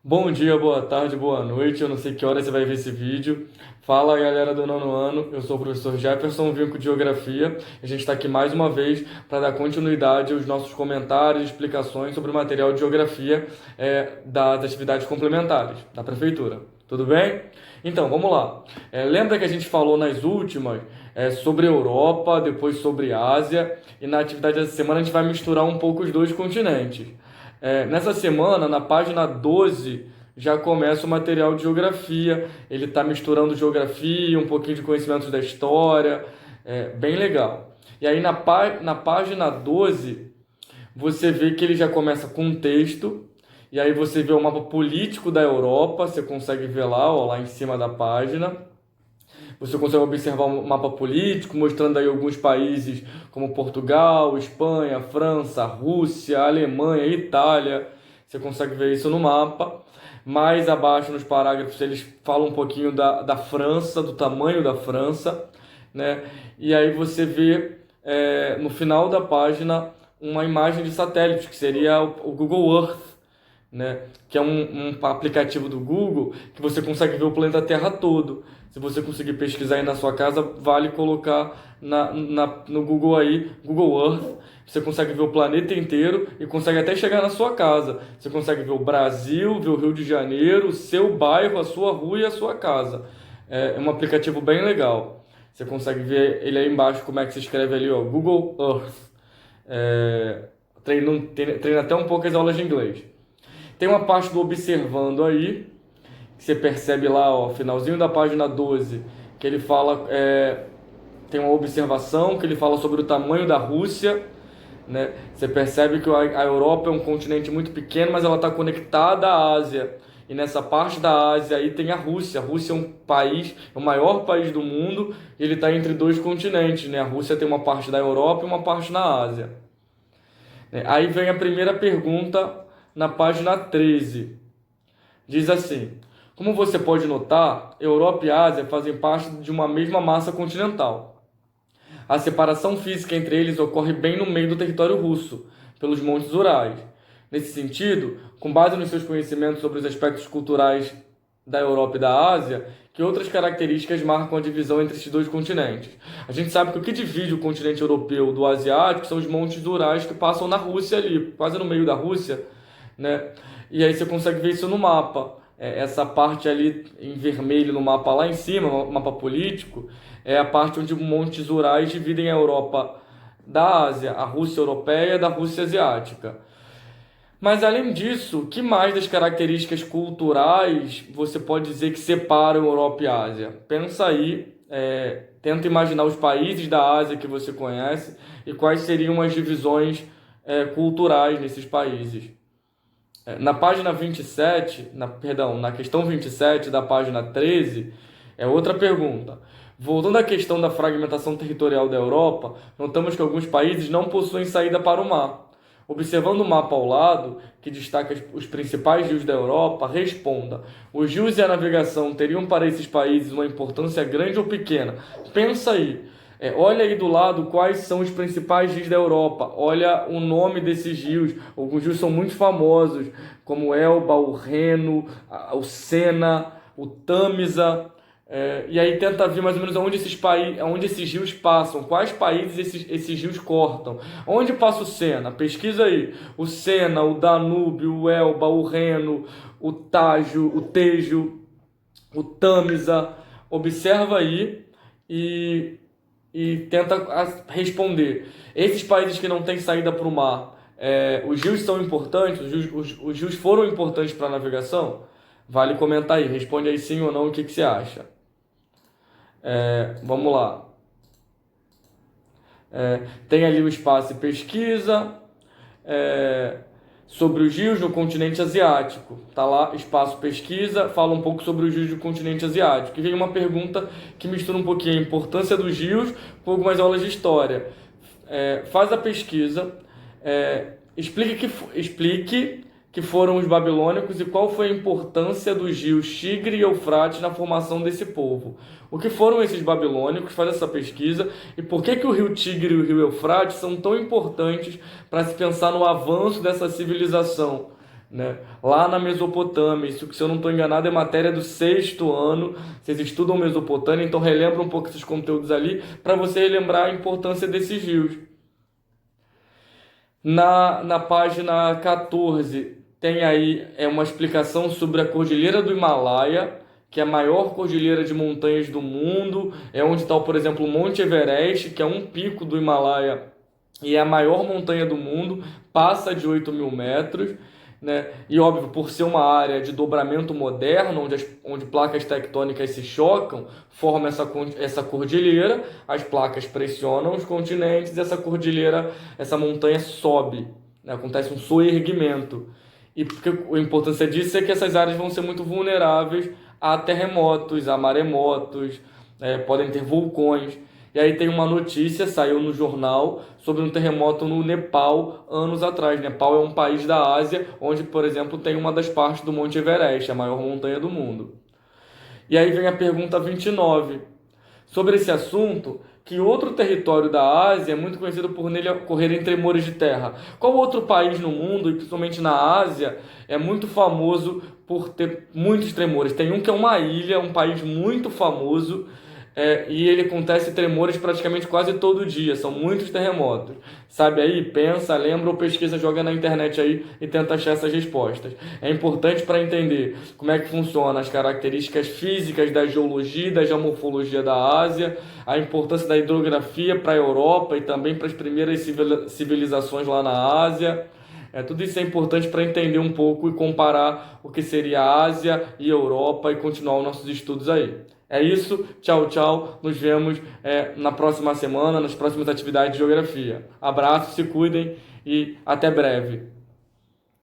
Bom dia, boa tarde, boa noite. Eu não sei que hora você vai ver esse vídeo. Fala, galera do nono ano. Eu sou o professor Jefferson Vinco de Geografia. A gente está aqui mais uma vez para dar continuidade aos nossos comentários e explicações sobre o material de geografia das atividades complementares da prefeitura. Tudo bem? Então, vamos lá. Lembra que a gente falou nas últimas sobre Europa, depois sobre Ásia, e na atividade dessa semana a gente vai misturar um pouco os dois continentes. Nessa semana, na página 12, já começa o material de geografia. Ele está misturando geografia, um pouquinho de conhecimentos da história, bem legal. E aí na página 12, você vê que ele já começa com um texto, e aí você vê o mapa político da Europa, você consegue ver lá, ó, lá em cima da página. Você consegue observar um mapa político, mostrando aí alguns países como Portugal, Espanha, França, Rússia, Alemanha, Itália. Você consegue ver isso no mapa. Mais abaixo, nos parágrafos, eles falam um pouquinho da França, do tamanho da França, né? E aí você vê no final da página uma imagem de satélite, que seria o Google Earth, né? Que é um aplicativo do Google que você consegue ver o planeta Terra todo. Se você conseguir pesquisar aí na sua casa, vale colocar no Google aí, Google Earth. Você consegue ver o planeta inteiro e consegue até chegar na sua casa. Você consegue ver o Brasil, ver o Rio de Janeiro, o seu bairro, a sua rua e a sua casa. É um aplicativo bem legal. Você consegue ver ele aí embaixo, como é que se escreve ali, ó, Google Earth. Treina até um pouco as aulas de inglês. Tem uma parte do observando aí, que você percebe lá, ó, finalzinho da página 12, que ele fala, tem uma observação que ele fala sobre o tamanho da Rússia, né? Você percebe que a Europa é um continente muito pequeno, mas ela está conectada à Ásia. E nessa parte da Ásia aí tem a Rússia. A Rússia é um país, é o maior país do mundo, e ele está entre dois continentes, né? A Rússia tem uma parte da Europa e uma parte na Ásia. Aí vem a primeira pergunta na página 13. Diz assim: como você pode notar, Europa e Ásia fazem parte de uma mesma massa continental. A separação física entre eles ocorre bem no meio do território russo, pelos Montes Urais. Nesse sentido, com base nos seus conhecimentos sobre os aspectos culturais da Europa e da Ásia, que outras características marcam a divisão entre esses dois continentes? A gente sabe que o que divide o continente europeu do asiático são os Montes Urais que passam na Rússia ali, quase no meio da Rússia, né? E aí você consegue ver isso no mapa. Essa parte ali em vermelho no mapa lá em cima, o mapa político, é a parte onde os Montes Urais dividem a Europa da Ásia, a Rússia europeia da Rússia asiática. Mas além disso, o que mais das características culturais você pode dizer que separam Europa e Ásia? Pensa aí, tenta imaginar os países da Ásia que você conhece e quais seriam as divisões culturais nesses países. Na página 27, na questão 27 da página 13, é outra pergunta. Voltando à questão da fragmentação territorial da Europa, notamos que alguns países não possuem saída para o mar. Observando o mapa ao lado, que destaca os principais rios da Europa, responda: os rios e a navegação teriam para esses países uma importância grande ou pequena? Pensa aí. Olha aí do lado quais são os principais rios da Europa. Olha o nome desses rios. Alguns rios são muito famosos, como o Elba, o Reno, o Sena, o Tamisa. E aí tenta ver mais ou menos onde esses rios passam, quais países esses rios cortam. Onde passa o Sena? Pesquisa aí. O Sena, o Danúbio, o Elba, o Reno, o Tejo, o Tamisa. Observa aí e tenta responder. Esses países que não têm saída para o mar, os rios são importantes? Os rios foram importantes para a navegação? Vale comentar aí, responde aí sim ou não, o que você acha. Vamos lá. Tem ali o espaço de pesquisa sobre os rios no continente asiático. Tá lá, espaço pesquisa, fala um pouco sobre os rios do continente asiático. E vem uma pergunta que mistura um pouquinho a importância dos rios com algumas aulas de história. Faz a pesquisa, explique que foram os babilônicos e qual foi a importância dos rios Tigre e Eufrates na formação desse povo. O que foram esses babilônicos? Faz essa pesquisa. E por que o rio Tigre e o rio Eufrates são tão importantes para se pensar no avanço dessa civilização, né? Lá na Mesopotâmia, isso que, se eu não estou enganado, é matéria do 6º ano. Vocês estudam Mesopotâmia, então relembra um pouco esses conteúdos ali para você relembrar a importância desses rios. Na página 14 tem aí uma explicação sobre a Cordilheira do Himalaia, que é a maior cordilheira de montanhas do mundo. É onde está, por exemplo, o Monte Everest, que é um pico do Himalaia e é a maior montanha do mundo, passa de 8.000 metros, né? E óbvio, por ser uma área de dobramento moderno, onde placas tectônicas se chocam, forma essa cordilheira, as placas pressionam os continentes, essa cordilheira, essa montanha sobe, né? Acontece um soerguimento. E porque a importância disso é que essas áreas vão ser muito vulneráveis a terremotos, a maremotos, podem ter vulcões. E aí tem uma notícia, saiu no jornal, sobre um terremoto no Nepal anos atrás. Nepal é um país da Ásia, onde, por exemplo, tem uma das partes do Monte Everest, a maior montanha do mundo. E aí vem a pergunta 29. Sobre esse assunto, que outro território da Ásia é muito conhecido por nele ocorrerem tremores de terra. Qual outro país no mundo, e principalmente na Ásia, é muito famoso por ter muitos tremores? Tem um que é uma ilha, um país muito famoso, e ele acontece tremores praticamente quase todo dia, são muitos terremotos. Sabe aí? Pensa, lembra ou pesquisa, joga na internet aí e tenta achar essas respostas. É importante para entender como é que funciona as características físicas da geologia e da geomorfologia da Ásia, a importância da hidrografia para a Europa e também para as primeiras civilizações lá na Ásia. Tudo isso é importante para entender um pouco e comparar o que seria a Ásia e a Europa e continuar os nossos estudos aí. É isso, tchau, tchau. Nos vemos na próxima semana, nas próximas atividades de geografia. Abraço, se cuidem e até breve.